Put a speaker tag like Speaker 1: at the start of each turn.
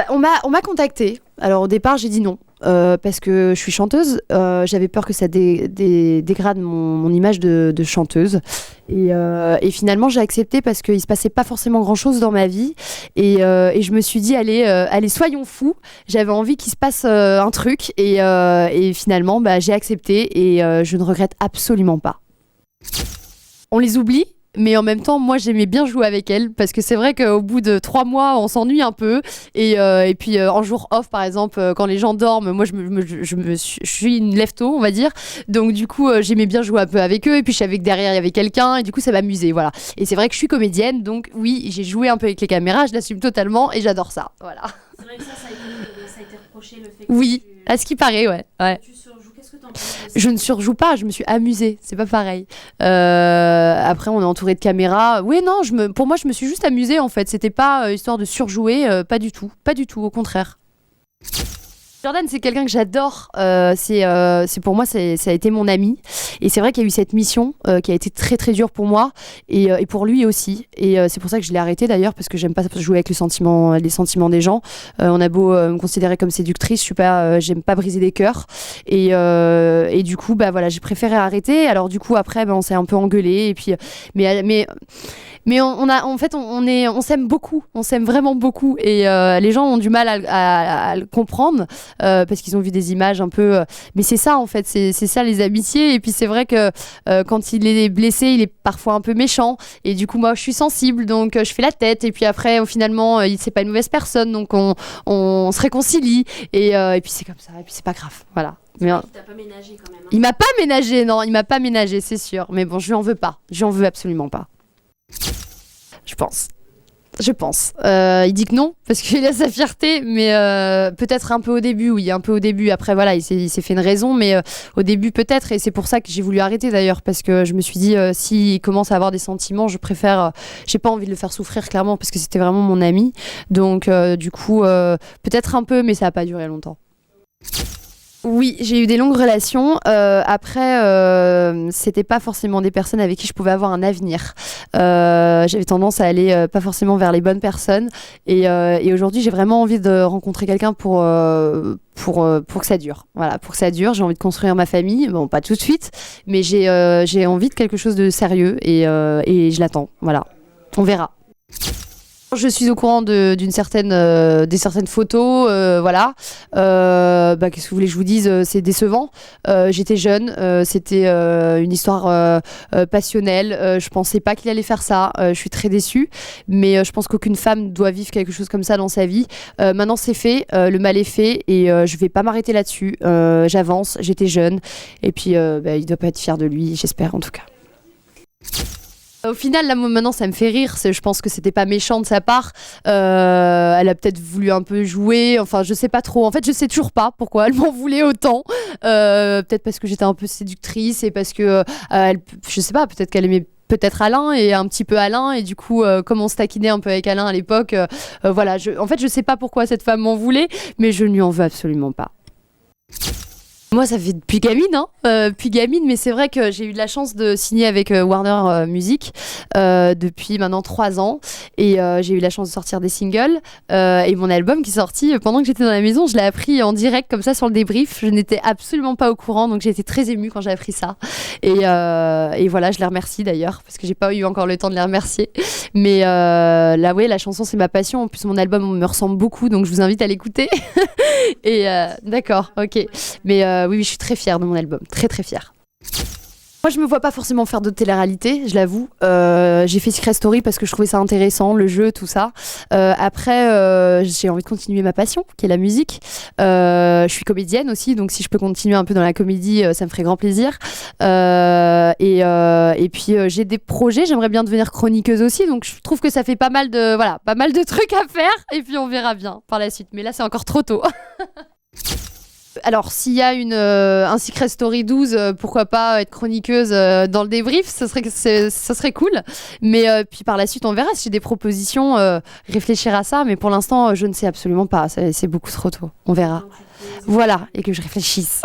Speaker 1: On m'a contacté. Alors au départ, j'ai dit non. Parce que je suis chanteuse, j'avais peur que ça dégrade mon image de chanteuse. Et finalement, j'ai accepté parce qu'il se passait pas forcément grand-chose dans ma vie. Et je me suis dit, allez, soyons fous. J'avais envie qu'il se passe un truc. Et finalement, j'ai accepté et je ne regrette absolument pas. On les oublie. Mais en même temps, moi, j'aimais bien jouer avec elle parce que c'est vrai qu'au bout de 3 mois, on s'ennuie un peu. Et puis, en jour off, par exemple, quand les gens dorment, moi, je suis une lève-tôt, on va dire. Donc, du coup, j'aimais bien jouer un peu avec eux. Et puis, je savais que derrière, il y avait quelqu'un. Et du coup, ça m'amusait, voilà. Et c'est vrai que je suis comédienne. Donc, oui, j'ai joué un peu avec les caméras. Je l'assume totalement et j'adore ça. Voilà.
Speaker 2: C'est vrai que ça a été reproché, le fait que
Speaker 1: oui, à ce qui paraît, ouais.
Speaker 2: Tu surjoues. Qu'est-ce que t'en penses?
Speaker 1: Je ne surjoue pas, je me suis amusée, c'est pas pareil. Après, on est entouré de caméras. Oui, non, pour moi, je me suis juste amusée en fait. C'était pas histoire de surjouer, pas du tout, au contraire. Jordan, c'est quelqu'un que j'adore. C'est pour moi, ça a été mon ami. Et c'est vrai qu'il y a eu cette mission qui a été très très dure pour moi et pour lui aussi. Et c'est pour ça que je l'ai arrêté d'ailleurs parce que j'aime pas jouer avec les sentiments des gens. On a beau me considérer comme séductrice, j'aime pas briser des cœurs. Et du coup, voilà, j'ai préféré arrêter. Alors du coup, après, on s'est un peu engueulé. Et puis, mais on s'aime beaucoup. On s'aime vraiment beaucoup. Et les gens ont du mal à le comprendre. Parce qu'ils ont vu des images un peu mais c'est ça en fait, c'est ça les amitiés. Et puis c'est vrai que quand il est blessé, il est parfois un peu méchant et du coup moi je suis sensible, donc je fais la tête et puis après finalement c'est pas une mauvaise personne, donc on se réconcilie et puis c'est comme ça et puis c'est pas grave, voilà.
Speaker 2: Mais il t'a pas ménagé quand même, hein.
Speaker 1: Il m'a pas ménagé, non, il m'a pas ménagé, c'est sûr, mais bon, je lui en veux absolument pas, je pense. Il dit que non, parce qu'il a sa fierté, mais peut-être un peu au début, oui, un peu au début. Après, voilà, il s'est fait une raison, mais au début, peut-être, et c'est pour ça que j'ai voulu arrêter d'ailleurs, parce que je me suis dit, s'il commence à avoir des sentiments, j'ai pas envie de le faire souffrir, clairement, parce que c'était vraiment mon ami. Donc, du coup, peut-être un peu, mais ça a pas duré longtemps. Oui, j'ai eu des longues relations. Après, c'était pas forcément des personnes avec qui je pouvais avoir un avenir. J'avais tendance à aller pas forcément vers les bonnes personnes. Et aujourd'hui, j'ai vraiment envie de rencontrer quelqu'un pour que ça dure. Voilà, pour que ça dure. J'ai envie de construire ma famille. Bon, pas tout de suite, mais j'ai envie de quelque chose de sérieux et je l'attends. Voilà, on verra. Je suis au courant des certaines photos, voilà. Qu'est-ce que vous voulez que je vous dise, c'est décevant. J'étais jeune, c'était une histoire passionnelle. Je pensais pas qu'il allait faire ça. Je suis très déçue, mais je pense qu'aucune femme doit vivre quelque chose comme ça dans sa vie. Maintenant, c'est fait, le mal est fait, et je vais pas m'arrêter là-dessus. J'avance. J'étais jeune, et puis il doit pas être fier de lui, j'espère en tout cas. Au final, là, maintenant, ça me fait rire. Je pense que c'était pas méchant de sa part. Elle a peut-être voulu un peu jouer. Enfin, je sais pas trop. En fait, je sais toujours pas pourquoi elle m'en voulait autant. Peut-être parce que j'étais un peu séductrice et parce que, je sais pas, peut-être qu'elle aimait peut-être Alain et un petit peu Alain. Et du coup, comme on se taquinait un peu avec Alain à l'époque, voilà. En fait, je sais pas pourquoi cette femme m'en voulait, mais je ne lui en veux absolument pas. Moi, ça fait depuis gamine, mais c'est vrai que j'ai eu de la chance de signer avec Warner Music depuis maintenant 3 ans, et j'ai eu la chance de sortir des singles, et mon album qui est sorti pendant que j'étais dans la maison, je l'ai appris en direct comme ça sur le débrief. Je n'étais absolument pas au courant, donc j'ai été très émue quand j'ai appris ça, et voilà, je les remercie d'ailleurs parce que j'ai pas eu encore le temps de les remercier, mais là, ouais, la chanson c'est ma passion. En plus, mon album me ressemble beaucoup, donc je vous invite à l'écouter. Et d'accord, ok, mais oui, je suis très fière de mon album, très très fière. Moi, je me vois pas forcément faire de télé-réalité, je l'avoue. J'ai fait Secret Story parce que je trouvais ça intéressant, le jeu, tout ça. Après, j'ai envie de continuer ma passion, qui est la musique. Je suis comédienne aussi, donc si je peux continuer un peu dans la comédie, ça me ferait grand plaisir. Et puis, j'ai des projets, j'aimerais bien devenir chroniqueuse aussi, donc je trouve que ça fait pas mal de trucs à faire, et puis on verra bien par la suite. Mais là, c'est encore trop tôt. Alors, s'il y a un Secret Story 12, pourquoi pas être chroniqueuse dans le débrief, ça serait cool. Mais puis par la suite, on verra si j'ai des propositions, réfléchir à ça. Mais pour l'instant, je ne sais absolument pas. C'est beaucoup trop tôt. On verra. Voilà, et que je réfléchisse.